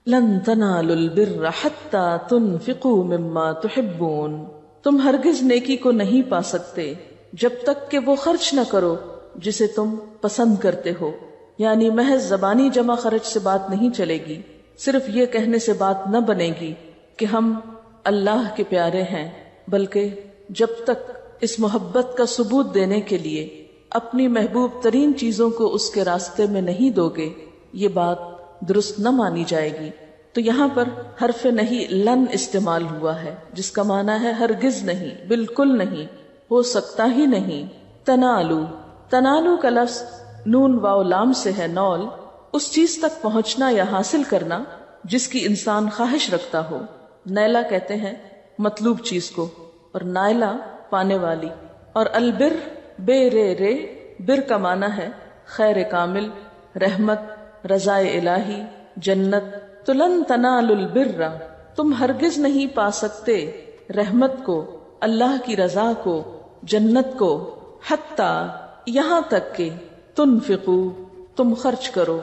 لن تنالوا البر حتى تنفقوا مما تحبون، تم ہرگز نیکی کو نہیں پا سکتے جب تک کہ وہ خرچ نہ کرو جسے تم پسند کرتے ہو. یعنی محض زبانی جمع خرچ سے بات نہیں چلے گی، صرف یہ کہنے سے بات نہ بنے گی کہ ہم اللہ کے پیارے ہیں، بلکہ جب تک اس محبت کا ثبوت دینے کے لیے اپنی محبوب ترین چیزوں کو اس کے راستے میں نہیں دو گے، یہ بات درست نہ مانی جائے گی. تو یہاں پر حرف نہیں لن استعمال ہوا ہے، جس کا معنی ہے ہرگز نہیں، بالکل نہیں، ہو سکتا ہی نہیں. تنالو، تنالو کا لفظ نون واو لام سے ہے، نول، اس چیز تک پہنچنا یا حاصل کرنا جس کی انسان خواہش رکھتا ہو. نیلا کہتے ہیں مطلوب چیز کو، اور نائلہ پانے والی. اور البر بے رے بر کا معنی ہے خیر کامل، رحمت، رضا الہی، جنت. تو لن تنالوا البر، تم ہرگز نہیں پا سکتے رحمت کو، اللہ کی رضا کو، جنت کو، حتی یہاں تک کہ تنفقوا، تم خرچ کرو.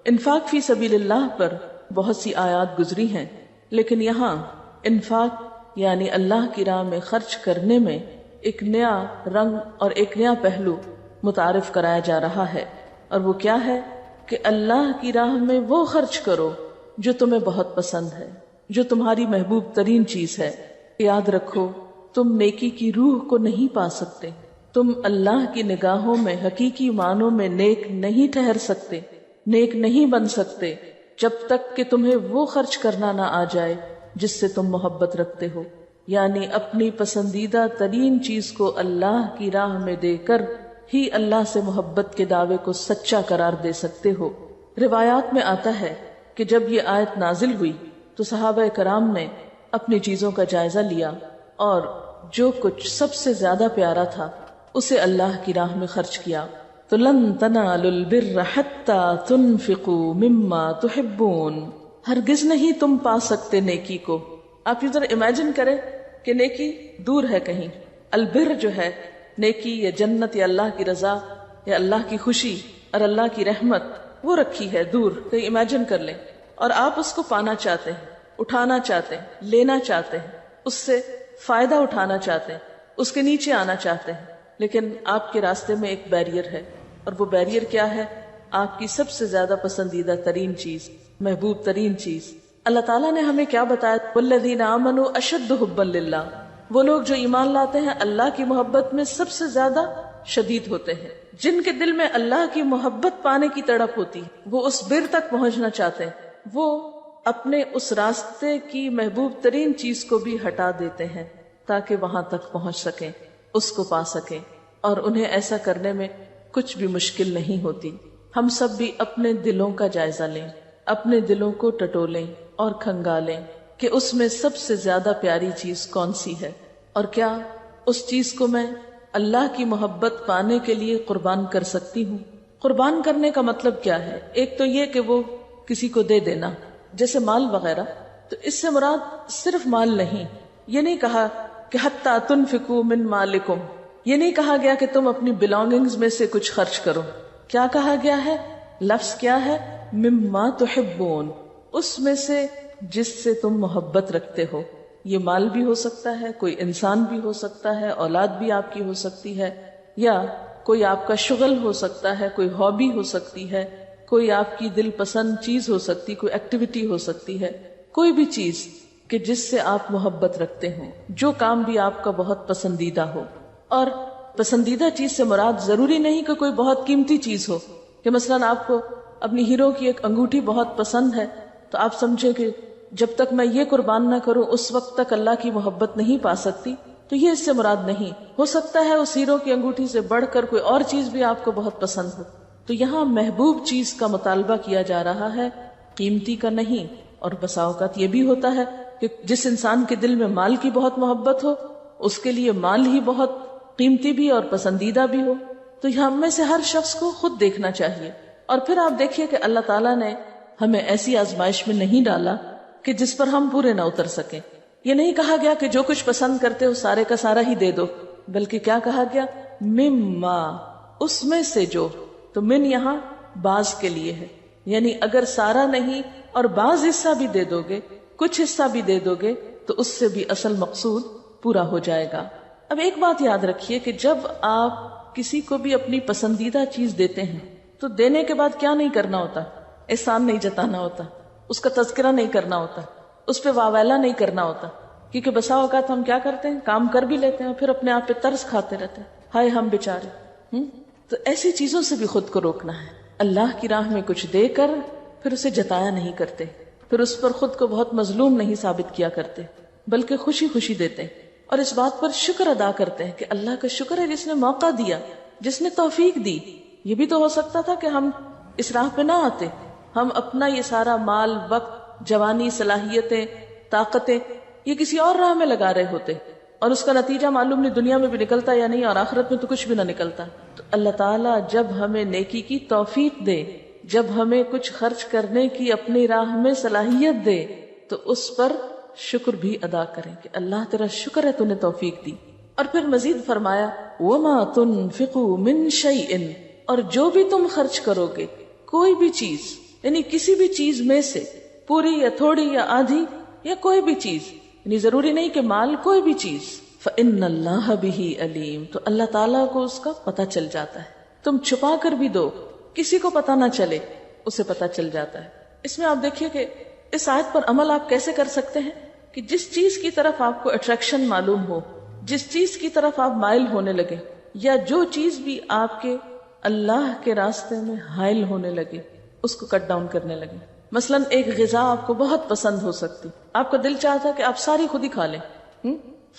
انفاق فی سبیل اللہ پر بہت سی آیات گزری ہیں، لیکن یہاں انفاق یعنی اللہ کی راہ میں خرچ کرنے میں ایک نیا رنگ اور ایک نیا پہلو متعارف کرایا جا رہا ہے. اور وہ کیا ہے کہ اللہ کی راہ میں وہ خرچ کرو جو تمہیں بہت پسند ہے، جو تمہاری محبوب ترین چیز ہے. یاد رکھو، تم نیکی کی روح کو نہیں پا سکتے، تم اللہ کی نگاہوں میں حقیقی معنوں میں نیک نہیں ٹھہر سکتے، نیک نہیں بن سکتے جب تک کہ تمہیں وہ خرچ کرنا نہ آ جائے جس سے تم محبت رکھتے ہو. یعنی اپنی پسندیدہ ترین چیز کو اللہ کی راہ میں دے کر ہی اللہ سے محبت کے دعوے کو سچا قرار دے سکتے ہو. روایات میں آتا ہے کہ جب یہ آیت نازل ہوئی تو صحابہ کرام نے اپنی چیزوں کا جائزہ لیا اور جو کچھ سب سے زیادہ پیارا تھا اسے اللہ کی راہ میں خرچ کیا. تو لن تنالوا البر حتی تنفقوا مما تحبون، ہرگز نہیں تم پا سکتے نیکی کو. آپ یہ ذرا امیجن کریں کہ نیکی دور ہے کہیں، البر جو ہے نیکی یا جنت یا اللہ کی رضا یا اللہ کی خوشی اور اللہ کی رحمت، وہ رکھی ہے دور، کہیں امیجن کر لیں، اور آپ اس کو پانا چاہتے ہیں، اٹھانا چاہتے ہیں، لینا چاہتے ہیں، اس سے فائدہ اٹھانا چاہتے ہیں، اس کے نیچے آنا چاہتے ہیں، لیکن آپ کے راستے میں ایک بیریئر ہے. اور وہ بیریئر کیا ہے؟ آپ کی سب سے زیادہ پسندیدہ ترین چیز، محبوب ترین چیز. اللہ تعالیٰ نے ہمیں کیا بتایا؟ والذین آمنوا اشد حبا للہ، وہ لوگ جو ایمان لاتے ہیں اللہ کی محبت میں سب سے زیادہ شدید ہوتے ہیں. جن کے دل میں اللہ کی محبت پانے کی تڑپ ہوتی ہے، وہ اس بر تک پہنچنا چاہتے ہیں، وہ اپنے اس راستے کی محبوب ترین چیز کو بھی ہٹا دیتے ہیں تاکہ وہاں تک پہنچ سکیں، اس کو پا سکیں. اور انہیں ایسا کرنے میں کچھ بھی مشکل نہیں ہوتی. ہم سب بھی اپنے دلوں کا جائزہ لیں، اپنے دلوں کو ٹٹولیں اور کھنگالیں کہ اس میں سب سے زیادہ پیاری چیز کون سی ہے، اور کیا اس چیز کو میں اللہ کی محبت پانے کے لیے قربان کر سکتی ہوں. قربان کرنے کا مطلب کیا ہے؟ ایک تو یہ کہ وہ کسی کو دے دینا، جیسے مال وغیرہ. تو اس سے مراد صرف مال نہیں. یہ نہیں کہا کہ حتی تنفقوا من مالکم، یہ نہیں کہا گیا کہ تم اپنی بلانگنگز میں سے کچھ خرچ کرو. کیا کہا گیا ہے؟ لفظ کیا ہے؟ مما تحبون، اس میں سے جس سے تم محبت رکھتے ہو. یہ مال بھی ہو سکتا ہے، کوئی انسان بھی ہو سکتا ہے، اولاد بھی آپ کی ہو سکتی ہے، یا کوئی آپ کا شغل ہو سکتا ہے، کوئی ہابی ہو سکتی ہے، کوئی آپ کی دل پسند چیز ہو سکتی، کوئی ایکٹیویٹی ہو سکتی ہے، کوئی بھی چیز کہ جس سے آپ محبت رکھتے ہوں، جو کام بھی آپ کا بہت پسندیدہ ہو. اور پسندیدہ چیز سے مراد ضروری نہیں کہ کوئی بہت قیمتی چیز ہو، کہ مثلاً آپ کو اپنی ہیرو کی ایک انگوٹھی بہت پسند ہے تو آپ سمجھے کہ جب تک میں یہ قربان نہ کروں اس وقت تک اللہ کی محبت نہیں پا سکتی. تو یہ اس سے مراد نہیں. ہو سکتا ہے اس ہیرو کی انگوٹھی سے بڑھ کر کوئی اور چیز بھی آپ کو بہت پسند ہو. تو یہاں محبوب چیز کا مطالبہ کیا جا رہا ہے، قیمتی کا نہیں. اور بسا اوقات یہ بھی ہوتا ہے کہ جس انسان کے دل میں مال کی بہت محبت ہو، اس کے لیے مال ہی بہت قیمتی بھی اور پسندیدہ بھی ہو. تو یہاں میں سے ہر شخص کو خود دیکھنا چاہیے. اور پھر آپ دیکھیے کہ اللہ تعالیٰ نے ہمیں ایسی آزمائش میں نہیں ڈالا کہ جس پر ہم پورے نہ اتر سکیں. یہ نہیں کہا گیا کہ جو کچھ پسند کرتے ہو سارے کا سارا ہی دے دو، بلکہ کیا کہا گیا؟ مما، اس میں سے جو. تو من یہاں بعض کے لیے ہے، یعنی اگر سارا نہیں اور بعض حصہ بھی دے دو گے، کچھ حصہ بھی دے دو گے، تو اس سے بھی اصل مقصود پورا ہو جائے گا۔ اب ایک بات یاد رکھیے کہ جب آپ کسی کو بھی اپنی پسندیدہ چیز دیتے ہیں تو دینے کے بعد کیا نہیں کرنا ہوتا؟ احسان نہیں جتانا ہوتا، اس کا تذکرہ نہیں کرنا ہوتا، اس پہ واویلا نہیں کرنا ہوتا، کیونکہ بسا اوقات ہم کیا کرتے ہیں، کام کر بھی لیتے ہیں پھر اپنے آپ پہ ترس کھاتے رہتے ہیں، ہائے ہم بیچارے۔ تو ایسی چیزوں سے بھی خود کو روکنا ہے۔ اللہ کی راہ میں کچھ دے کر پھر اسے جتایا نہیں کرتے، پھر اس پر خود کو بہت مظلوم نہیں ثابت کیا کرتے، بلکہ خوشی خوشی دیتے ہیں، اور اس بات پر شکر ادا کرتے ہیں کہ اللہ کا شکر ہے جس نے موقع دیا، جس نے توفیق دی۔ یہ بھی تو ہو سکتا تھا کہ ہم اس راہ پہ نہ آتے، ہم اپنا یہ سارا مال، وقت، جوانی، صلاحیتیں، طاقتیں یہ کسی اور راہ میں لگا رہے ہوتے، اور اس کا نتیجہ معلوم نہیں دنیا میں بھی نکلتا یا نہیں، اور آخرت میں تو کچھ بھی نہ نکلتا۔ تو اللہ تعالیٰ جب ہمیں نیکی کی توفیق دے، جب ہمیں کچھ خرچ کرنے کی اپنی راہ میں صلاحیت دے، تو اس پر شکر بھی ادا کریں کہ اللہ تیرا شکر ہے تو نے توفیق دی۔ اور پھر مزید فرمایا وَمَا تُنْفِقُوا مِنْ شَيْءٍ، اور جو بھی تم خرچ کرو گے، کوئی بھی چیز، یعنی کسی بھی چیز میں سے، پوری یا تھوڑی یا آدھی یا کوئی بھی چیز، یعنی ضروری نہیں کہ مال، کوئی بھی چیز، فَإِنَّ اللَّهَ بِهِ عَلِيمٌ، تو اللہ تعالیٰ کو اس کا پتہ چل جاتا ہے۔ تم چھپا کر بھی دو، کسی کو پتہ نہ چلے، اسے پتہ چل جاتا ہے۔ اس میں آپ دیکھیے کہ اس آیت پر عمل آپ کیسے کر سکتے ہیں کہ جس چیز کی طرف آپ کو اٹریکشن معلوم ہو، جس چیز کی طرف آپ مائل ہونے لگے، یا جو چیز بھی آپ کے اللہ کے راستے میں حائل ہونے لگے، اس کو کٹ ڈاؤن کرنے لگے۔ مثلا ایک غذا آپ کو بہت پسند ہو سکتی، آپ کا دل چاہتا ہے کہ آپ ساری خود ہی کھا لیں،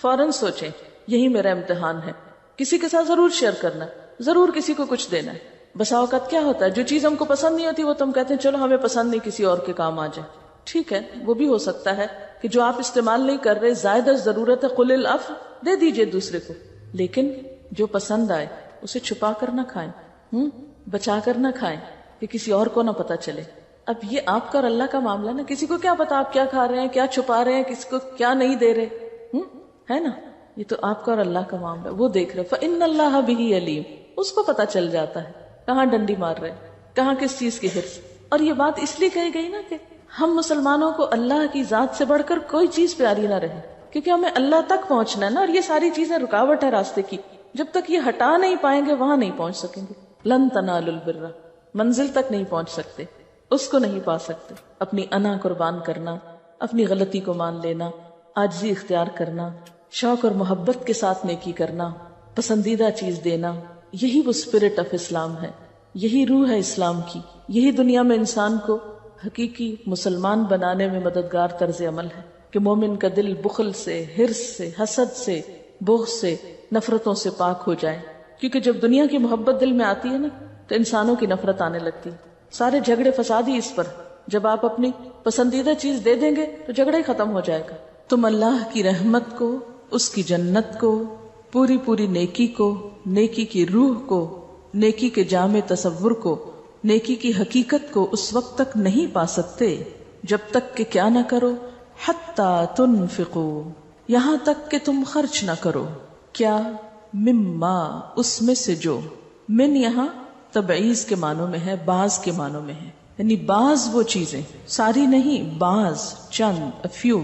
فوراً سوچیں یہی میرا امتحان ہے، کسی کے ساتھ ضرور شیئر کرنا ہے، ضرور کسی کو کچھ دینا ہے۔ بسا اوقات کیا ہوتا ہے، جو چیز ہم کو پسند نہیں ہوتی وہ تو ہم کہتے ہیں چلو ہمیں پسند نہیں، کسی اور کے کام آ جائے۔ ٹھیک ہے، وہ بھی ہو سکتا ہے کہ جو آپ استعمال نہیں کر رہے، زائد از ضرورت ہے، قل العفو، دے دیجئے دوسرے کو، لیکن جو پسند آئے اسے چھپا کر نہ کھائیں، بچا کر نہ کھائیں کہ کسی اور کو نہ پتا چلے۔ اب یہ آپ کا اور اللہ کا معاملہ نا، کسی کو کیا پتا آپ کیا کھا رہے ہیں، کیا چھپا رہے ہیں، کسی کو کیا نہیں دے رہے، ہے نا؟ یہ تو آپ کا اور اللہ کا معاملہ، وہ دیکھ رہے۔ فَإِنَّ اللَّهَ بِهِ عَلِيمٌ، اس کو پتا چل جاتا ہے کہاں ڈنڈی مار رہے، کہاں کس چیز کی حرص۔ اور یہ بات اس لیے کہی گئی نا کہ ہم مسلمانوں کو اللہ کی ذات سے بڑھ کر کوئی چیز پیاری نہ رہے، کیونکہ ہمیں اللہ تک پہنچنا ہے نا، اور یہ ساری چیزیں رکاوٹ ہے راستے کی، جب تک یہ ہٹا نہیں پائیں گے وہاں نہیں پہنچ سکیں گے۔ لن تنالوا البر، منزل تک نہیں پہنچ سکتے، اس کو نہیں پا سکتے۔ اپنی انا قربان کرنا، اپنی غلطی کو مان لینا، عاجزی اختیار کرنا، شوق اور محبت کے ساتھ نیکی کرنا، پسندیدہ چیز دینا، یہی وہ اسپرٹ آف اسلام ہے، یہی روح ہے اسلام کی، یہی دنیا میں انسان کو حقیقی مسلمان بنانے میں مددگار طرز عمل ہے کہ مومن کا دل بخل سے، حرص سے، حسد سے، بغض سے، نفرتوں سے پاک ہو جائے۔ کیونکہ جب دنیا کی محبت دل میں آتی ہے نا تو انسانوں کی نفرت آنے لگتی، سارے جھگڑے فساد ہی اس پر۔ جب آپ اپنی پسندیدہ چیز دے دیں گے تو جھگڑا ہی ختم ہو جائے گا۔ تم اللہ کی رحمت کو، اس کی جنت کو، پوری پوری نیکی کو، نیکی کی روح کو، نیکی کے جامع تصور کو، نیکی کی حقیقت کو اس وقت تک نہیں پا سکتے جب تک کہ کیا نہ کرو، حتی تنفقوا، یہاں تک کہ تم خرچ نہ کرو۔ کیا؟ مما، اس میں سے جو۔ من یہاں تبعیض کے معنوں میں ہے، بعض کے معنوں میں ہے، یعنی بعض وہ چیزیں، ساری نہیں، بعض، چند، فیو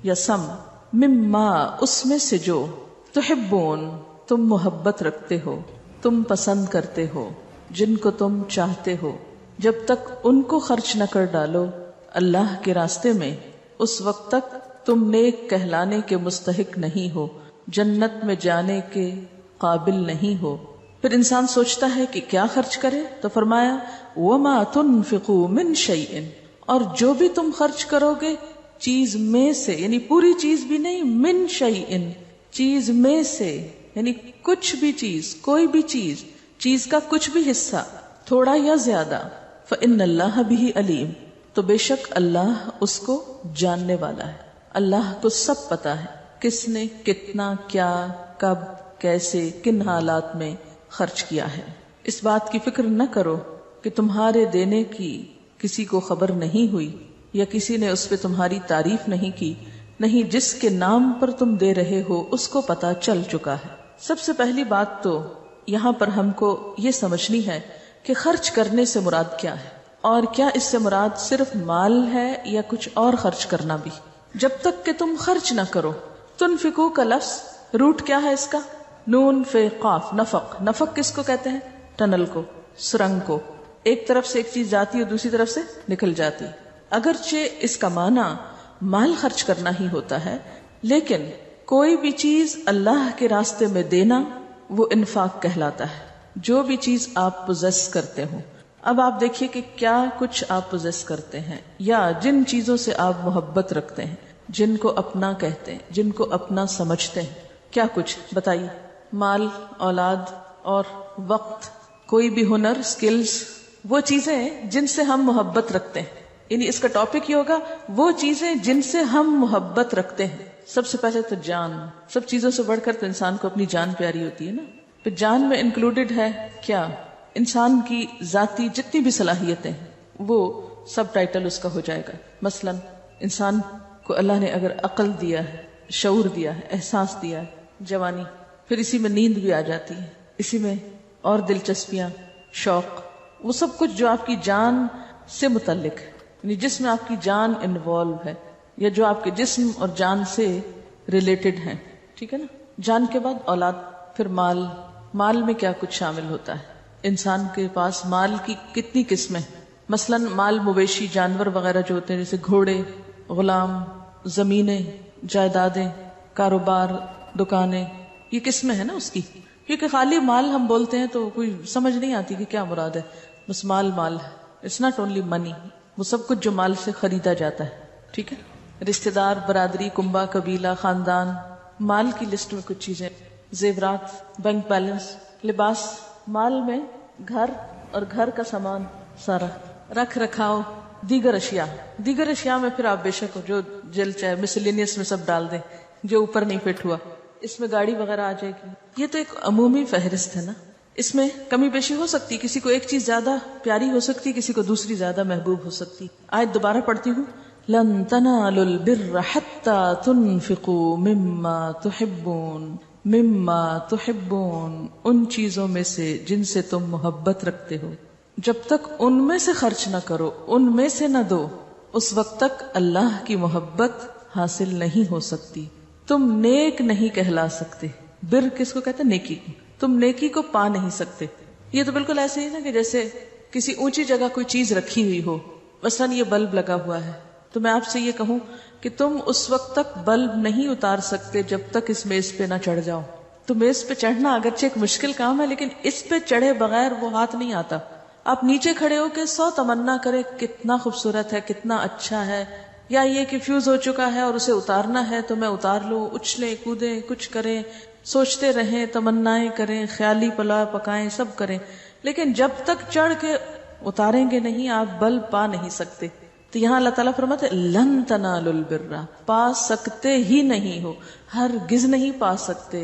یا سم۔ مما، اس میں سے جو، تحبون، تم محبت رکھتے ہو، تم پسند کرتے ہو، جن کو تم چاہتے ہو، جب تک ان کو خرچ نہ کر ڈالو اللہ کے راستے میں، اس وقت تک تم نیک کہلانے کے مستحق نہیں ہو، جنت میں جانے کے قابل نہیں ہو۔ پھر انسان سوچتا ہے کہ کیا خرچ کرے، تو فرمایا وَمَا تُنْفِقُوا مِنْ شَيْءٍ، اور جو بھی تم خرچ کرو گے چیز میں سے، یعنی پوری چیز بھی نہیں، من شیئن، چیز میں سے، یعنی کچھ بھی چیز، کوئی بھی چیز، چیز کا کچھ بھی حصہ، تھوڑا یا زیادہ، فَإِنَّ اللَّهَ بِهِ علیم، تو بے شک اللہ اس کو جاننے والا ہے، اللہ کو سب پتا ہے کس نے کتنا، کیا، کب، کیسے، کن حالات میں خرچ کیا ہے۔ اس بات کی فکر نہ کرو کہ تمہارے دینے کی کسی کو خبر نہیں ہوئی یا کسی نے اس پہ تمہاری تعریف نہیں کی، نہیں، جس کے نام پر تم دے رہے ہو اس کو پتا چل چکا ہے۔ سب سے پہلی بات تو یہاں پر ہم کو یہ سمجھنی ہے کہ خرچ کرنے سے مراد کیا ہے۔ اور کیا اس سے مراد صرف مال ہے یا کچھ اور خرچ کرنا بھی؟ جب تک کہ تم خرچ نہ کرو. تنفقو کا لفظ روٹ کیا ہے اس کا؟ نون فے قاف، نفق. نفق کس کو کہتے ہیں؟ ٹنل کو، سرنگ کو. ایک طرف سے ایک چیز جاتی ہے اور دوسری طرف سے نکل جاتی. اگرچہ اس کا معنی مال خرچ کرنا ہی ہوتا ہے، لیکن کوئی بھی چیز اللہ کے راستے میں دینا وہ انفاق کہلاتا ہے. جو بھی چیز آپ پوزیس کرتے ہو. اب آپ دیکھیے کہ کیا کچھ آپ پوزیس کرتے ہیں یا جن چیزوں سے آپ محبت رکھتے ہیں، جن کو اپنا کہتے ہیں، جن کو اپنا سمجھتے ہیں، کیا کچھ بتائیے. مال، اولاد اور وقت، کوئی بھی ہنر، سکلز، وہ چیزیں جن سے ہم محبت رکھتے ہیں. یعنی اس کا ٹاپک یہ ہوگا وہ چیزیں جن سے ہم محبت رکھتے ہیں. سب سے پہلے تو جان. سب چیزوں سے بڑھ کر تو انسان کو اپنی جان پیاری ہوتی ہے نا. پھر جان میں انکلوڈڈ ہے کیا؟ انسان کی ذاتی جتنی بھی صلاحیتیں ہیں وہ سب ٹائٹل اس کا ہو جائے گا. مثلا انسان کو اللہ نے اگر عقل دیا ہے، شعور دیا ہے، احساس دیا ہے، جوانی، پھر اسی میں نیند بھی آ جاتی ہے، اسی میں اور دلچسپیاں، شوق، وہ سب کچھ جو آپ کی جان سے متعلق ہے، یعنی جس میں آپ کی جان انوالو ہے یا جو آپ کے جسم اور جان سے ریلیٹڈ ہیں. ٹھیک ہے نا. جان کے بعد اولاد، پھر مال. مال میں کیا کچھ شامل ہوتا ہے؟ انسان کے پاس مال کی کتنی قسمیں؟ مثلا مال مویشی، جانور وغیرہ جو ہوتے ہیں، جیسے گھوڑے، غلام، زمینیں، جائیدادیں، کاروبار، دکانیں، یہ قسمیں ہیں نا اس کی. کیونکہ خالی مال ہم بولتے ہیں تو کوئی سمجھ نہیں آتی کہ کیا مراد ہے. بس مال مال ہے. اٹس ناٹ اونلی منی، وہ سب کچھ جو مال سے خریدا جاتا ہے. ٹھیک ہے. رشتہ دار، برادری، کنبہ، قبیلہ، خاندان، مال کی لسٹ میں کچھ چیزیں. زیورات، بینک بیلنس، لباس. مال میں گھر اور گھر کا سامان سارا، رکھ رکھاؤ، دیگر اشیاء. دیگر اشیاء میں پھر آپ بے شک جو جل چاہے مسلینیس میں سب ڈال دیں جو اوپر نہیں فٹ ہوا. اس میں گاڑی وغیرہ آ جائے گی. یہ تو ایک عمومی فہرست ہے نا. اس میں کمی بیشی ہو سکتی، کسی کو ایک چیز زیادہ پیاری ہو سکتی، کسی کو دوسری زیادہ محبوب ہو سکتی. آیت دوبارہ پڑھتی ہوں. لن تنالوا البر حتى تنفقوا مما تحبون. مما تحبون، ان چیزوں میں سے جن سے تم محبت رکھتے ہو. جب تک ان میں سے خرچ نہ کرو، ان میں سے نہ دو، اس وقت تک اللہ کی محبت حاصل نہیں ہو سکتی. تم نیک نہیں کہلا سکتے. بر کس کو کہتے ہیں؟ نیکی کو. تم نیکی کو پا نہیں سکتے. یہ تو بالکل ایسے ہی نا کہ جیسے کسی اونچی جگہ کوئی چیز رکھی ہوئی ہو. مثلا یہ بلب لگا ہوا ہے تو میں آپ سے یہ کہوں کہ تم اس وقت تک بلب نہیں اتار سکتے جب تک اس میز پہ نہ چڑھ جاؤ. تو میز پہ چڑھنا اگرچہ ایک مشکل کام ہے، لیکن اس پہ چڑھے بغیر وہ ہاتھ نہیں آتا. آپ نیچے کھڑے ہو کے 100 تمنا کرے کتنا خوبصورت ہے، کتنا اچھا ہے، یا یہ کہ فیوز ہو چکا ہے اور اسے اتارنا ہے تو میں اتار لوں. اچھلیں، کودیں، کچھ کریں، سوچتے رہیں، تمنائیں کریں، خیالی پلا پکائیں، سب کریں، لیکن جب تک چڑھ کے اتاریں گے نہیں آپ بلب پا نہیں سکتے. تو یہاں اللہ تعالیٰ فرماتے لن تنالوا البر، پا سکتے ہی نہیں ہو، ہرگز نہیں پا سکتے،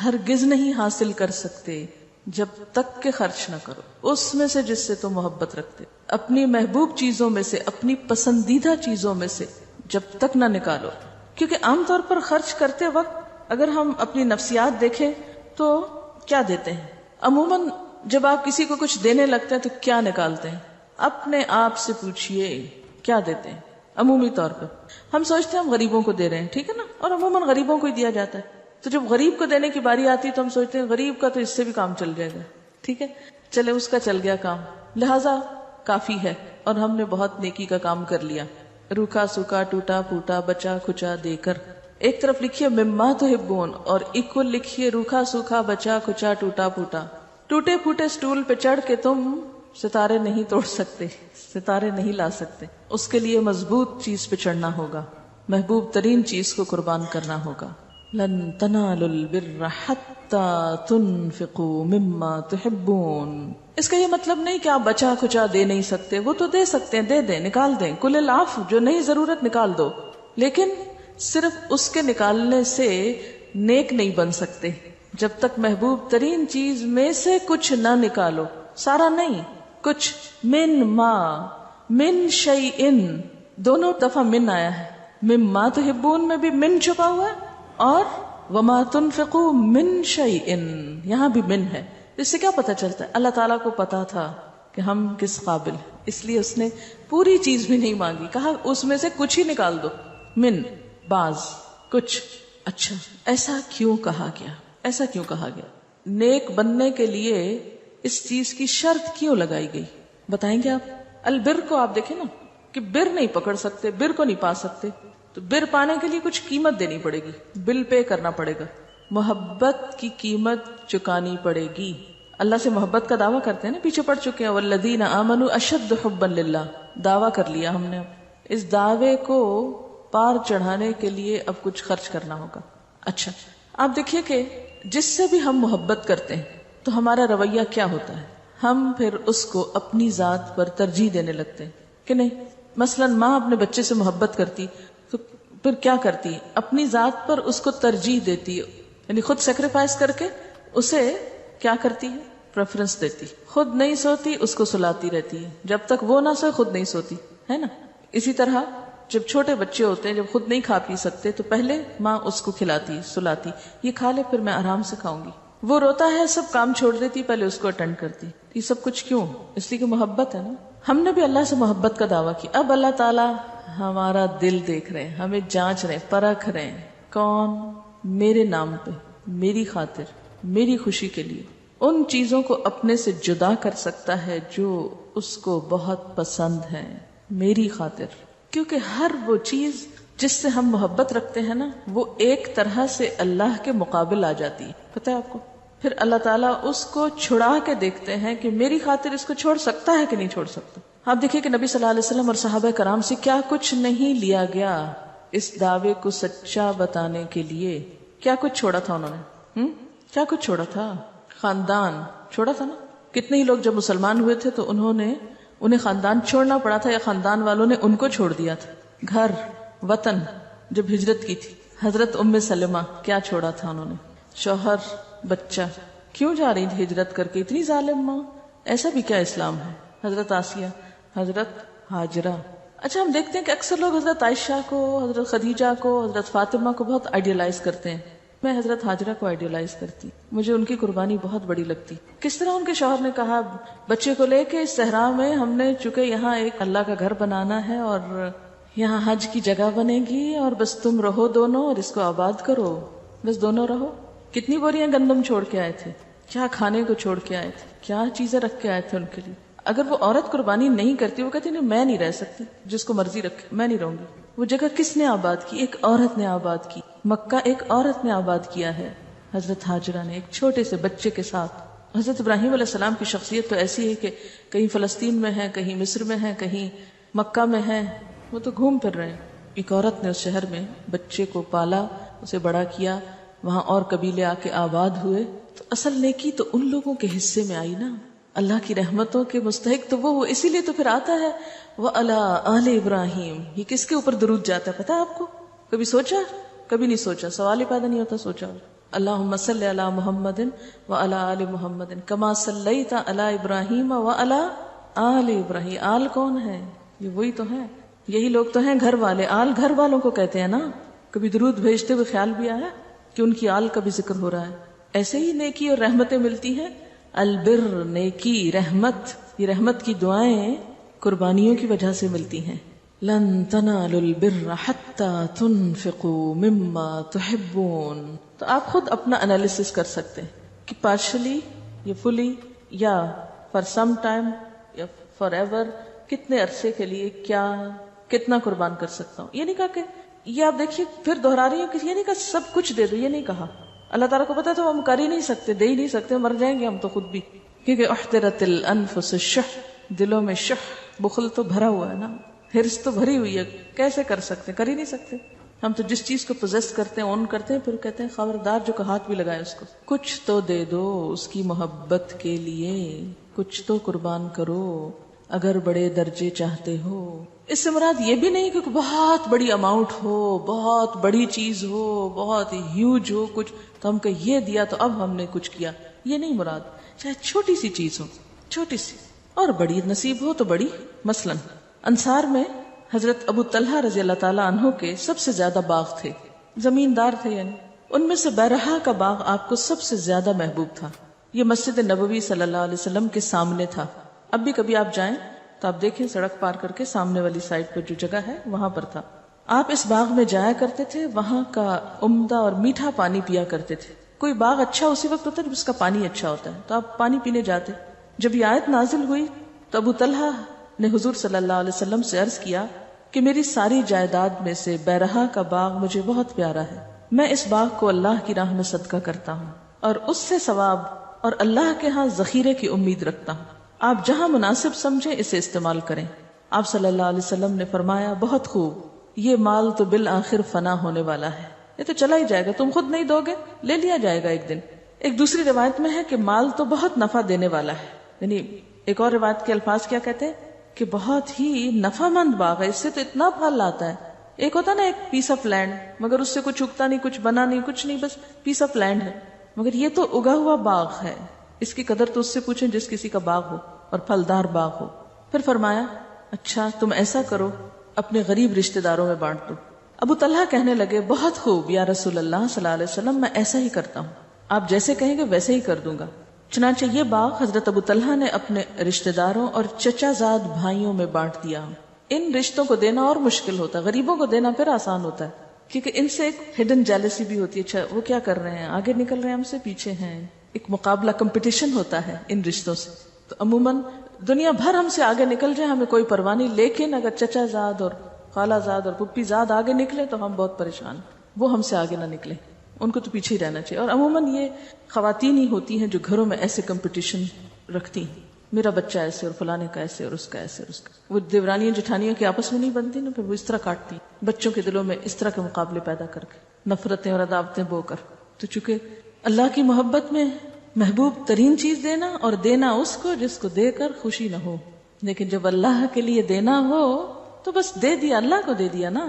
ہرگز نہیں حاصل کر سکتے جب تک کہ خرچ نہ کرو اس میں سے جس سے تم محبت رکھتے. اپنی محبوب چیزوں میں سے، اپنی پسندیدہ چیزوں میں سے جب تک نہ نکالو. کیونکہ عام طور پر خرچ کرتے وقت اگر ہم اپنی نفسیات دیکھیں تو کیا دیتے ہیں؟ عموماً جب آپ کسی کو کچھ دینے لگتے ہیں تو کیا نکالتے ہیں؟ اپنے آپ سے پوچھئے کیا دیتے ہیں؟ عمومی طور پر ہم سوچتے ہیں ہم غریبوں کو دے رہے ہیں، ٹھیک ہے نا، اور عموماً غریبوں کو ہی دیا جاتا ہے. تو جب غریب کو دینے کی باری آتی ہے تو ہم سوچتے ہیں غریب کا تو اس سے بھی کام چل جائے گا، ٹھیک ہے، چلے اس کا چل گیا کام، لہذا کافی ہے اور ہم نے بہت نیکی کا کام کر لیا. روکھا سوکھا، ٹوٹا پھوٹا، بچا کھچا دے کر. ایک طرف لکھیے مما تحبون اور اکول لکھیے روکھا سوکھا، بچا کھچا، ٹوٹا پھوٹا. ٹوٹے پھوٹے سٹول پہ چڑھ کے تم ستارے نہیں توڑ سکتے، ستارے نہیں لا سکتے. اس کے لیے مضبوط چیز پہ چڑھنا ہوگا، محبوب ترین چیز کو قربان کرنا ہوگا. لن تنالوا البر حتى تنفقوا مما تحبون. اس کا یہ مطلب نہیں کہ آپ بچا کھچا دے نہیں سکتے، وہ تو دے سکتے ہیں، دے دیں، نکال دیں. کل العفو، جو نہیں ضرورت نکال دو، لیکن صرف اس کے نکالنے سے نیک نہیں بن سکتے جب تک محبوب ترین چیز میں سے کچھ نہ نکالو. سارا نہیں، کچھ. من ما، من شیئن، دونوں دفعہ من آیا ہے. مما تحبون میں بھی من چھپا ہوا ہے اور وما تنفقوا من شیئن یہاں بھی من ہے. اس سے کیا پتہ چلتا ہے؟ اللہ تعالیٰ کو پتا تھا کہ ہم کس قابل. اس لیے اس نے پوری چیز بھی نہیں مانگی, کہا اس میں سے کچھ ہی نکال دو, من, بعض, کچھ. اچھا ایسا کیوں کہا گیا, ایسا کیوں کہا گیا؟ نیک بننے کے لیے اس چیز کی شرط کیوں لگائی گئی, بتائیں گے آپ؟ البر کو آپ دیکھیں نا کہ بر نہیں پکڑ سکتے, بر کو نہیں پا سکتے, تو بر پانے کے لیے کچھ قیمت دینی پڑے گی, بل پے کرنا پڑے گا, محبت کی قیمت چکانی پڑے گی. اللہ سے محبت کا دعویٰ کرتے ہیں نا, پیچھے پڑ چکے ہیں, والذین آمنوا اشد حبا للہ, دعویٰ کر لیا ہم نے. اس دعوے کو پار چڑھانے کے لیے اب کچھ خرچ کرنا ہوگا. اچھا آپ دیکھیے کہ جس سے بھی ہم محبت کرتے ہیں تو ہمارا رویہ کیا ہوتا ہے, ہم پھر اس کو اپنی ذات پر ترجیح دینے لگتے ہیں کہ نہیں. مثلا ماں اپنے بچے سے محبت کرتی تو پھر کیا کرتی, اپنی ذات پر اس کو ترجیح دیتی, یعنی خود سیکریفائس کر کے اسے کیا کرتی ہے, پریفرنس دیتی. خود نہیں سوتی, اس کو سلاتی رہتی ہے, جب تک وہ نہ سوئے خود نہیں سوتی, ہے نا. اسی طرح جب چھوٹے بچے ہوتے ہیں, جب خود نہیں کھا پی سکتے تو پہلے ماں اس کو کھلاتی, سلاتی, یہ کھا لے پھر میں آرام سے کھاؤں گی. وہ روتا ہے, سب کام چھوڑ دیتی, پہلے اس کو اٹینڈ کرتی. یہ سب کچھ کیوں؟ اس لیے کہ محبت ہے نا. ہم نے بھی اللہ سے محبت کا دعویٰ کیا, اب اللہ تعالیٰ ہمارا دل دیکھ رہے ہیں, ہمیں جانچ رہے ہیں, پرکھ رہے ہیں. کون؟ میرے نام پہ, میری خاطر, میری خوشی کے لیے ان چیزوں کو اپنے سے جدا کر سکتا ہے جو اس کو بہت پسند ہے, میری خاطر. کیونکہ ہر وہ چیز جس سے ہم محبت رکھتے ہیں نا, وہ ایک طرح سے اللہ کے مقابل آ جاتی ہے, پتہ ہے آپ کو. پھر اللہ تعالیٰ اس کو چھڑا کے دیکھتے ہیں کہ میری خاطر اس کو چھوڑ سکتا ہے کہ نہیں چھوڑ سکتا. آپ دیکھیے کہ نبی صلی اللہ علیہ وسلم اور صحابہ کرام سے کیا کچھ نہیں لیا گیا اس دعوے کو سچا بتانے کے لیے. کیا کچھ چھوڑا تھا انہوں نے, کیا کچھ چھوڑا تھا؟ خاندان چھوڑا تھا نا. کتنے ہی لوگ جب مسلمان ہوئے تھے تو انہیں خاندان چھوڑنا پڑا تھا, یا خاندان والوں نے ان کو چھوڑ دیا تھا. گھر, وطن, جب ہجرت کی تھی حضرت ام سلمہ کیا چھوڑا تھا انہوں نے؟ شوہر, بچہ. کیوں جا رہی تھی ہجرت کر کے, اتنی ظالم ماں, ایسا بھی کیا اسلام ہے؟ حضرت آسیہ, حضرت ہاجرہ. اچھا ہم دیکھتے ہیں کہ اکثر لوگ حضرت عائشہ کو, حضرت خدیجہ کو, حضرت فاطمہ کو بہت آئیڈیلائز کرتے ہیں. میں حضرت ہاجرہ کو آئیڈیلائز کرتی, مجھے ان کی قربانی بہت بڑی لگتی. کس طرح ان کے شوہر نے کہا بچے کو لے کے اس صحرا میں, ہم نے چونکہ یہاں ایک اللہ کا گھر بنانا ہے اور یہاں حج کی جگہ بنے گی, اور بس تم رہو دونوں اور اس کو آباد کرو, بس دونوں رہو. کتنی بوریاں گندم چھوڑ کے آئے تھے, کیا کھانے کو چھوڑ کے آئے تھے, کیا چیزیں رکھ کے آئے تھے ان کے لیے. اگر وہ عورت قربانی نہیں کرتی, وہ کہتی نہیں میں نہیں رہ سکتی, جس کو مرضی رکھے, میں نہیں رہوں گی. وہ جگہ کس نے آباد کی؟ ایک عورت نے آباد کی. مکہ ایک عورت نے آباد کیا ہے, حضرت ہاجرہ نے, ایک چھوٹے سے بچے کے ساتھ. حضرت ابراہیم علیہ السلام کی شخصیت تو ایسی ہے کہ کہیں فلسطین میں ہے, کہیں مصر میں ہے, کہیں مکہ میں ہے, وہ تو گھوم پھر رہے ہیں. ایک عورت نے اس شہر میں بچے کو پالا, اسے بڑا کیا, وہاں اور قبیلے آ کے آباد ہوئے. تو اصل نیکی تو ان لوگوں کے حصے میں آئی نا, اللہ کی رحمتوں کے مستحق تو وہ, اسی لیے تو پھر آتا ہے وَعَلَىٰ آلِ ابراہیم. یہ کس کے اوپر درود جاتا ہے پتا آپ کو؟ کبھی سوچا؟ کبھی نہیں سوچا, سوال ہی پیدا نہیں ہوتا. سوچا اللہم صلی علی محمد وعلی آل محمد کما صلیت علی ابراہیم وعلی آل ابراہیم. آل کون ہے؟ یہ وہی تو ہے, یہی لوگ تو ہیں گھر والے. آل گھر والوں کو کہتے ہیں نا. کبھی درود بھیجتے ہوئے خیال بھی آیا کہ ان کی آل کا بھی ذکر ہو رہا ہے. ایسے ہی نیکی اور رحمتیں ملتی ہیں. البر, نیکی, رحمت, یہ رحمت کی دعائیں قربانیوں کی وجہ سے ملتی ہیں. لن تنالوا البر حتى تنفقوا مما تحبون. تو آپ خود اپنا انالیسس کر سکتے ہیں کہ پارشلی یا فلی یا فار سم ٹائم یا فار ایور, کتنے عرصے کے لیے کیا کتنا قربان کر سکتا ہوں. یہ نہیں کہا کہ, یہ آپ دیکھیے پھر دہرا رہی ہوں کہ یہ نہیں کہا سب کچھ دے دو, یہ نہیں کہا. اللہ تعالیٰ کو پتا تو ہم کر ہی نہیں سکتے, دے ہی نہیں سکتے, مر جائیں گے ہم تو خود بھی. کیونکہ احترت الانفس الشح, دلوں میں شح, بخل تو بھرا ہوا ہے نا, ہرس تو بھری ہوئی ہے. کیسے کر سکتے؟ کر ہی نہیں سکتے. ہم تو جس چیز کو پوزیس کرتے ہیں, اون کرتے ہیں, پھر کہتے ہیں خبردار جو کہ ہاتھ بھی لگائے اس کو. کچھ تو دے دو اس کی محبت کے لیے, کچھ تو قربان کرو اگر بڑے درجے چاہتے ہو. اس سے مراد یہ بھی نہیں کہ بہت بڑی اماؤنٹ ہو, بہت بڑی چیز ہو, بہت ہیوج ہو کچھ, تو ہم کہ یہ دیا تو اب ہم نے کچھ کیا. یہ نہیں مراد. چاہے چھوٹی سی چیز ہو, چھوٹی سی, اور بڑی نصیب ہو تو بڑی. مثلا انصار میں حضرت ابو طلحہ رضی اللہ تعالیٰ عنہ کے سب سے زیادہ باغ تھے, زمیندار تھے, یعنی ان میں سے بیرہا کا باغ آپ کو سب سے زیادہ محبوب تھا. یہ مسجد نبوی صلی اللہ علیہ وسلم کے سامنے تھا. اب بھی کبھی آپ جائیں تو آپ دیکھیں سڑک پار کر کے سامنے والی سائڈ پہ جو جگہ ہے وہاں پر تھا. آپ اس باغ میں جایا کرتے تھے, وہاں کا عمدہ اور میٹھا پانی پیا کرتے تھے. کوئی باغ اچھا اسی وقت ہوتا ہے جب اس کا پانی اچھا ہوتا ہے, تو آپ پانی پینے جاتے. جب یہ آیت نازل ہوئی تو ابو طلحہ نے حضور صلی اللہ علیہ وسلم سے عرض کیا کہ میری ساری جائیداد میں سے بیرہا کا باغ مجھے بہت پیارا ہے, میں اس باغ کو اللہ کی راہ میں صدقہ کرتا ہوں اور اس سے ثواب اور اللہ کے ہاں ذخیرے کی امید رکھتا ہوں. آپ جہاں مناسب سمجھیں اسے استعمال کریں. آپ صلی اللہ علیہ وسلم نے فرمایا بہت خوب, یہ مال تو بالآخر فنا ہونے والا ہے, یہ تو چلا ہی جائے گا, تم خود نہیں دو گے, لے لیا جائے گا ایک دن. ایک دوسری روایت میں ہے کہ مال تو بہت نفع دینے والا ہے, یعنی ایک اور روایت کے الفاظ کیا کہتے ہیں کہ بہت ہی نفع مند باغ ہے, اس سے تو اتنا پھل لاتا ہے. ایک ہوتا نا ایک پیس آف لینڈ, مگر اس سے کچھ اگتا نہیں, کچھ بنا نہیں, کچھ نہیں, بس پیس آف لینڈ ہے. مگر یہ تو اگا ہوا باغ ہے, اس کی قدر تو اس سے پوچھیں جس کسی کا باغ ہو اور پھلدار باغ ہو. پھر فرمایا اچھا تم ایسا کرو, اپنے غریب رشتہ داروں میں بانٹ دو. ابو طلحہ کہنے لگے بہت خوب یا رسول اللہ صلی اللہ علیہ وسلم, میں ایسا ہی کرتا ہوں, آپ جیسے کہیں گے ویسے ہی کر دوں گا. چنانچہ یہ باغ حضرت ابو طلحہ نے اپنے رشتہ داروں اور چچا زاد بھائیوں میں بانٹ دیا. ان رشتوں کو دینا اور مشکل ہوتا ہے, غریبوں کو دینا پھر آسان ہوتا ہے, کیونکہ ان سے ایک ہڈن جیلسی بھی ہوتی ہے. اچھا وہ کیا کر رہے ہیں, آگے نکل رہے ہیں, ہم سے پیچھے ہیں, ایک مقابلہ کمپٹیشن ہوتا ہے ان رشتوں سے. تو عموماً دنیا بھر ہم سے آگے نکل جائے ہمیں کوئی پرواہ نہیں, لیکن اگر چچا زاد اور خالہ زاد اور پھپھی زاد آگے نکلے تو ہم بہت پریشان, وہ ہم سے آگے نہ نکلے, ان کو تو پیچھے ہی رہنا چاہیے. اور عموماً یہ خواتین ہی ہوتی ہیں جو گھروں میں ایسے کمپٹیشن رکھتی ہیں, میرا بچہ ایسے اور فلانے کا ایسے اور اس کا ایسے اور اس کا. وہ دیورانیاں جٹھانیاں کے آپس میں نہیں بنتی نا, پھر وہ اس طرح کاٹتی بچوں کے دلوں میں اس طرح کے مقابلے پیدا کر کے, نفرتیں اور عداوتیں بو کر. تو چونکہ اللہ کی محبت میں محبوب ترین چیز دینا اور دینا اس کو جس کو دے کر خوشی نہ ہو, لیکن جب اللہ کے لیے دینا ہو تو بس دے دیا, اللہ کو دے دیا نا,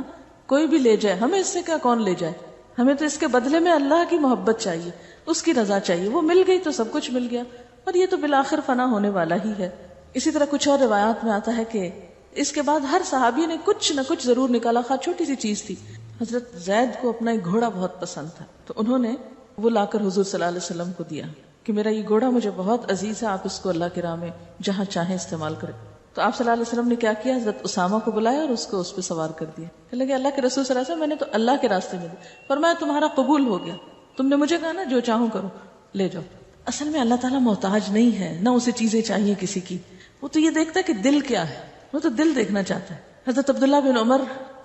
کوئی بھی لے جائے, ہمیں اس سے کیا کون لے جائے, ہمیں تو اس کے بدلے میں اللہ کی محبت چاہیے, اس کی رضا چاہیے, وہ مل گئی تو سب کچھ مل گیا, اور یہ تو بالآخر فنا ہونے والا ہی ہے. اسی طرح کچھ اور روایات میں آتا ہے کہ اس کے بعد ہر صحابی نے کچھ نہ کچھ ضرور نکالا, خواہ چھوٹی سی چیز تھی. حضرت زید کو اپنا ایک گھوڑا بہت پسند تھا, تو انہوں نے وہ لا کر حضور صلی اللہ علیہ وسلم کو دیا کہ میرا یہ گھوڑا مجھے بہت عزیز ہے, آپ اس کو اللہ کی راہ میں جہاں چاہیں استعمال کریں. تو آپ صلی اللہ علیہ وسلم نے کیا کیا, حضرت اسامہ کو بلایا اور اس کو اس پہ سوار کر دیا. کہ لگے اللہ کے رسول صلی اللہ علیہ وسلم, میں نے تو اللہ کے راستے میں دیا, فرمایا تمہارا قبول ہو گیا, تم نے مجھے کہا نا جو چاہوں کرو, لے جاؤ. اصل میں اللہ تعالیٰ محتاج نہیں ہے, نہ اسے چیزیں چاہیے کسی کی, وہ تو یہ دیکھتا ہے کہ دل کیا ہے, وہ تو دل دیکھنا چاہتا ہے. حضرت عبداللہ بن عمر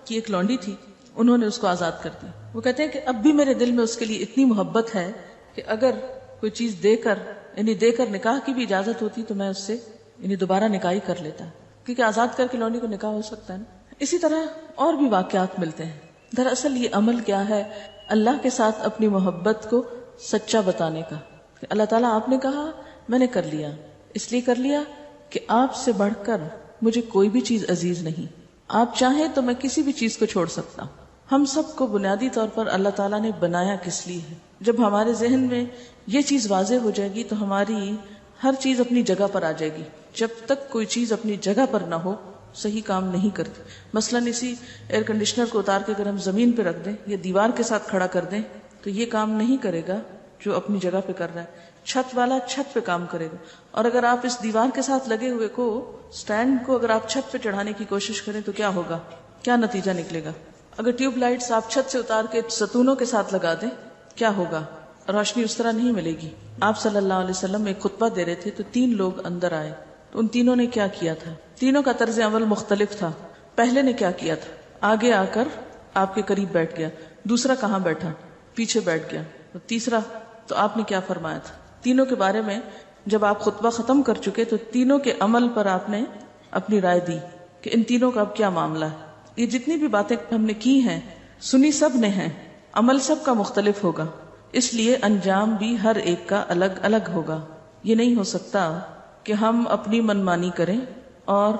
کی ایک لونڈی تھی, انہوں نے اس کو آزاد کر دیا. وہ کہتے ہیں کہ اب بھی میرے دل میں اس کے لیے اتنی محبت ہے کہ اگر کوئی چیز دے کر نکاح کی بھی اجازت ہوتی تو میں اس سے دوبارہ نکاح ہی کر لیتا, کیونکہ آزاد کر کے لونڈی کو نکاح ہو سکتا ہے نا. اسی طرح اور بھی واقعات ملتے ہیں. دراصل یہ عمل کیا ہے, اللہ کے ساتھ اپنی محبت کو سچا بتانے کا. اللہ تعالیٰ آپ نے کہا, میں نے کر لیا, اس لیے کر لیا کہ آپ سے بڑھ کر مجھے کوئی بھی چیز عزیز نہیں, آپ چاہیں تو میں کسی بھی چیز کو چھوڑ سکتا ہوں. ہم سب کو بنیادی طور پر اللہ تعالیٰ نے بنایا کس لیے ہے. جب ہمارے ذہن میں یہ چیز واضح ہو جائے گی تو ہماری ہر چیز اپنی جگہ پر آ جائے گی. جب تک کوئی چیز اپنی جگہ پر نہ ہو صحیح کام نہیں کرتی. مثلاً اسی ایئر کنڈیشنر کو اتار کے اگر ہم زمین پہ رکھ دیں یا دیوار کے ساتھ کھڑا کر دیں تو یہ کام نہیں کرے گا جو اپنی جگہ پہ کر رہا ہے. چھت والا چھت پہ کام کرے گا, اور اگر آپ اس دیوار کے ساتھ لگے ہوئے کو سٹینڈ کو اگر آپ چھت پہ چڑھانے کی کوشش کریں تو کیا ہوگا, کیا نتیجہ نکلے گا. اگر ٹیوب لائٹس آپ چھت سے اتار کے ستونوں کے ساتھ لگا دیں کیا ہوگا, روشنی اس طرح نہیں ملے گی. آپ صلی اللہ علیہ وسلم ایک خطبہ دے رہے تھے تو 3 لوگ اندر آئے, تو ان تینوں نے کیا کیا تھا, تینوں کا طرز عمل مختلف تھا. پہلے نے کیا کیا تھا, آگے آ کر آپ کے قریب بیٹھ گیا, دوسرا کہاں بیٹھا, پیچھے بیٹھ گیا, اور تیسرا تو آپ نے کیا فرمایا تھا. تینوں کے بارے میں جب آپ خطبہ ختم کر چکے تو تینوں کے عمل پر آپ نے اپنی رائے دی کہ ان تینوں کا اب کیا معاملہ ہے. یہ جتنی بھی باتیں ہم نے کی ہیں سنی سب نے ہیں, عمل سب کا مختلف ہوگا, اس لیے انجام بھی ہر ایک کا الگ الگ ہوگا. یہ نہیں ہو سکتا کہ ہم اپنی منمانی کریں اور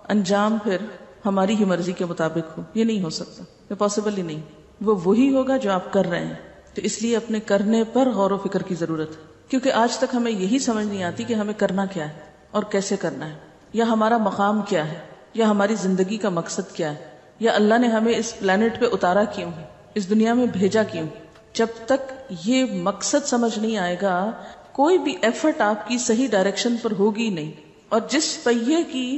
انجام پھر ہماری ہی مرضی کے مطابق ہو, یہ نہیں ہو سکتا, یہ پاسبل ہی نہیں. وہ وہی ہوگا جو آپ کر رہے ہیں. تو اس لیے اپنے کرنے پر غور و فکر کی ضرورت ہے, کیونکہ آج تک ہمیں یہی سمجھ نہیں آتی کہ ہمیں کرنا کیا ہے اور کیسے کرنا ہے, یا ہمارا مقام کیا ہے, یا ہماری زندگی کا مقصد کیا ہے, یا اللہ نے ہمیں اس پلانٹ پہ اتارا کیوں ہے, اس دنیا میں بھیجا کیوں. جب تک یہ مقصد سمجھ نہیں آئے گا کوئی بھی ایفرٹ آپ کی صحیح ڈائریکشن پر ہوگی نہیں. اور جس پہیے کی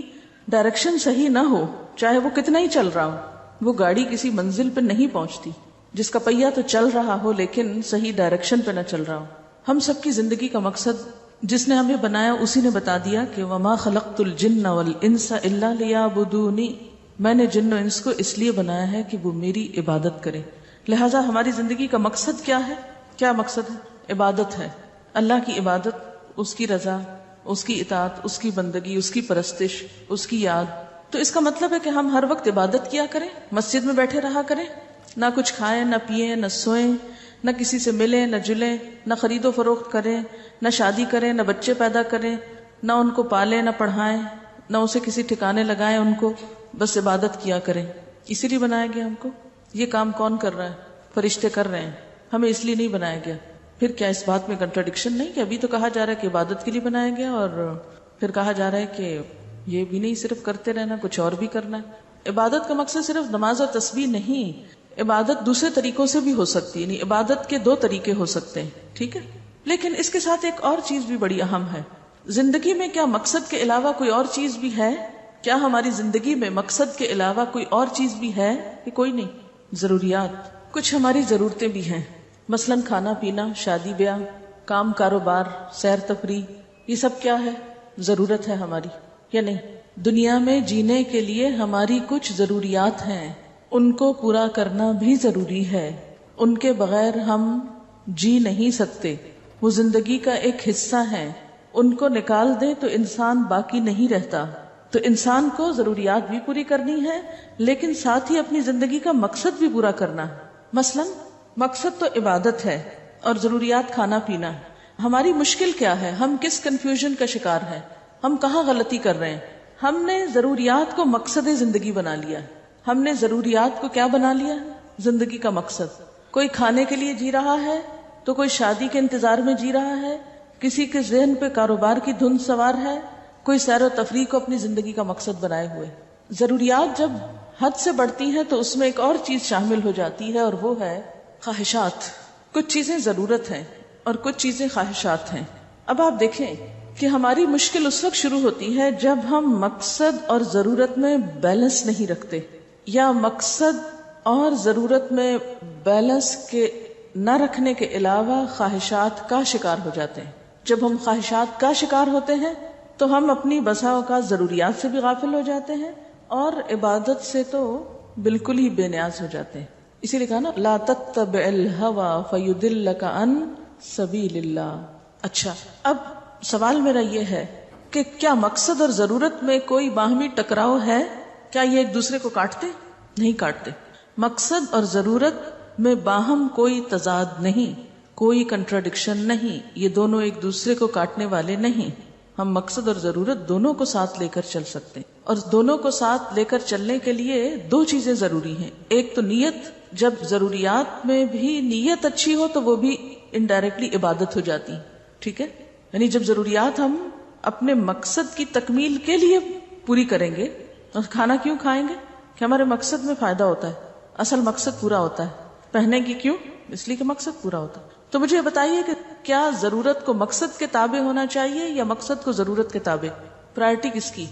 ڈائریکشن صحیح نہ ہو، چاہے وہ کتنا ہی چل رہا ہو، وہ گاڑی کسی منزل پہ نہیں پہنچتی. جس کا پہیہ تو چل رہا ہو لیکن صحیح ڈائریکشن پہ نہ چل رہا ہو. ہم سب کی زندگی کا مقصد جس نے ہمیں بنایا اسی نے بتا دیا کہ وما خلقت الجن والانس الا لیعبدون، میں نے جن و انس کو اس لیے بنایا ہے کہ وہ میری عبادت کرے. لہٰذا ہماری زندگی کا مقصد کیا ہے؟ کیا مقصد ہے؟ عبادت ہے. اللہ کی عبادت، اس کی رضا، اس کی اطاعت، اس کی بندگی، اس کی پرستش، اس کی یاد. تو اس کا مطلب ہے کہ ہم ہر وقت عبادت کیا کریں، مسجد میں بیٹھے رہا کریں، نہ کچھ کھائیں، نہ پیئیں، نہ سوئیں، نہ کسی سے ملیں، نہ جلیں، نہ خرید و فروخت کریں، نہ شادی کریں، نہ بچے پیدا کریں، نہ ان کو پالیں، نہ پڑھائیں، نہ اسے کسی ٹھکانے لگائیں ان کو، بس عبادت کیا کریں. اسی لیے بنایا گیا ہم کو. یہ کام کون کر رہا ہے؟ فرشتے کر رہے ہیں. ہمیں اس لیے نہیں بنایا گیا. پھر کیا اس بات میں کنٹراڈکشن نہیں کہ ابھی تو کہا جا رہا ہے کہ عبادت کے لیے بنایا گیا اور پھر کہا جا رہا ہے کہ یہ بھی نہیں صرف کرتے رہنا، کچھ اور بھی کرنا ہے. عبادت کا مقصد صرف نماز اور تسبیح نہیں. عبادت دوسرے طریقوں سے بھی ہو سکتی ہے. یعنی عبادت کے دو طریقے ہو سکتے ہیں، ٹھیک ہے. لیکن اس کے ساتھ ایک اور چیز بھی بڑی اہم ہے. زندگی میں کیا مقصد کے علاوہ کوئی اور چیز بھی ہے؟ کیا ہماری زندگی میں مقصد کے علاوہ کوئی اور چیز بھی ہے کہ کوئی نہیں؟ ضروریات، کچھ ہماری ضرورتیں بھی ہیں. مثلاً کھانا پینا، شادی بیاہ، کام کاروبار، سیر تفریح، یہ سب کیا ہے؟ ضرورت ہے ہماری یا نہیں؟ دنیا میں جینے کے لیے ہماری کچھ ضروریات ہیں، ان کو پورا کرنا بھی ضروری ہے. ان کے بغیر ہم جی نہیں سکتے. وہ زندگی کا ایک حصہ ہیں. ان کو نکال دیں تو انسان باقی نہیں رہتا. تو انسان کو ضروریات بھی پوری کرنی ہے لیکن ساتھ ہی اپنی زندگی کا مقصد بھی پورا کرنا ہے. مثلاً مقصد تو عبادت ہے اور ضروریات کھانا پینا ہے. ہماری مشکل کیا ہے؟ ہم کس کنفیوژن کا شکار ہیں؟ ہم کہاں غلطی کر رہے ہیں؟ ہم نے ضروریات کو مقصد زندگی بنا لیا ہے. ہم نے ضروریات کو کیا بنا لیا؟ زندگی کا مقصد. کوئی کھانے کے لیے جی رہا ہے تو کوئی شادی کے انتظار میں جی رہا ہے، کسی کے ذہن پہ کاروبار کی دھن سوار ہے، کوئی سیر و تفریح کو اپنی زندگی کا مقصد بنائے ہوئے. ضروریات جب حد سے بڑھتی ہیں تو اس میں ایک اور چیز شامل ہو جاتی ہے اور وہ ہے خواہشات. کچھ چیزیں ضرورت ہیں اور کچھ چیزیں خواہشات ہیں. اب آپ دیکھیں کہ ہماری مشکل اس وقت شروع ہوتی ہے جب ہم مقصد اور ضرورت میں بیلنس نہیں رکھتے، یا مقصد اور ضرورت میں بیلنس کے نہ رکھنے کے علاوہ خواہشات کا شکار ہو جاتے ہیں. جب ہم خواہشات کا شکار ہوتے ہیں تو ہم اپنی بسا اوقات ضروریات سے بھی غافل ہو جاتے ہیں اور عبادت سے تو بالکل ہی بے نیاز ہو جاتے ہیں. اسی لیے کہا نا لا تتبع الہوى فیضلک عن سبیل اللہ. اچھا، اب سوال میرا یہ ہے کہ کیا مقصد اور ضرورت میں کوئی باہمی ٹکراؤ ہے؟ کیا یہ ایک دوسرے کو کاٹتے؟ نہیں کاٹتے. مقصد اور ضرورت میں باہم کوئی تضاد نہیں، کوئی کنٹراڈکشن نہیں. یہ دونوں ایک دوسرے کو کاٹنے والے نہیں. ہم مقصد اور ضرورت دونوں کو ساتھ لے کر چل سکتے ہیں. اور دونوں کو ساتھ لے کر چلنے کے لیے دو چیزیں ضروری ہیں. ایک تو نیت. جب ضروریات میں بھی نیت اچھی ہو تو وہ بھی انڈائریکٹلی عبادت ہو جاتی ہے. ٹھیک ہے، یعنی جب ضروریات ہم اپنے مقصد کی تکمیل کے لیے پوری کریں گے. اور کھانا کیوں کھائیں گے؟ کہ ہمارے مقصد میں فائدہ ہوتا ہے، اصل مقصد پورا ہوتا ہے. پہننے کی کیوں؟ اس لیے کہ مقصد پورا ہوتا ہے. تو مجھے بتائیے کہ کیا ضرورت کو مقصد کے تابع ہونا چاہیے یا مقصد کو ضرورت کے تابع؟ پرائرٹی کس کی؟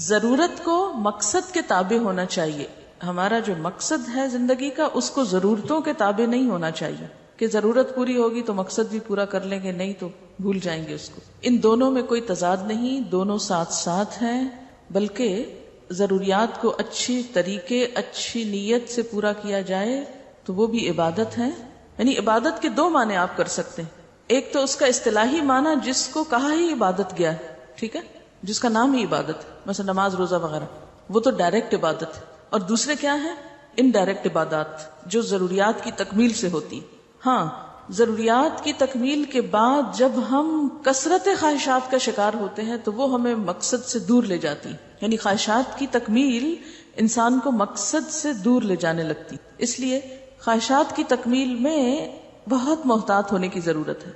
ضرورت کو مقصد کے تابع ہونا چاہیے. ہمارا جو مقصد ہے زندگی کا اس کو ضرورتوں کے تابع نہیں ہونا چاہیے کہ ضرورت پوری ہوگی تو مقصد بھی پورا کر لیں گے، نہیں تو بھول جائیں گے اس کو. ان دونوں میں کوئی تضاد نہیں، دونوں ساتھ ساتھ ہیں. بلکہ ضروریات کو اچھی طریقے، اچھی نیت سے پورا کیا جائے تو وہ بھی عبادت ہے. یعنی عبادت کے دو معنی آپ کر سکتے ہیں. ایک تو اس کا اصطلاحی معنی جس کو کہا ہی عبادت گیا ہے، ٹھیک ہے، جس کا نام ہی عبادت ہے، مثلا نماز روزہ وغیرہ، وہ تو ڈائریکٹ عبادت ہے. اور دوسرے کیا ہیں؟ انڈائریکٹ عبادات جو ضروریات کی تکمیل سے ہوتی. ہاں، ضروریات کی تکمیل کے بعد جب ہم کثرت خواہشات کا شکار ہوتے ہیں تو وہ ہمیں مقصد سے دور لے جاتی. یعنی خواہشات کی تکمیل انسان کو مقصد سے دور لے جانے لگتی. اس لیے خواہشات کی تکمیل میں بہت محتاط ہونے کی ضرورت ہے.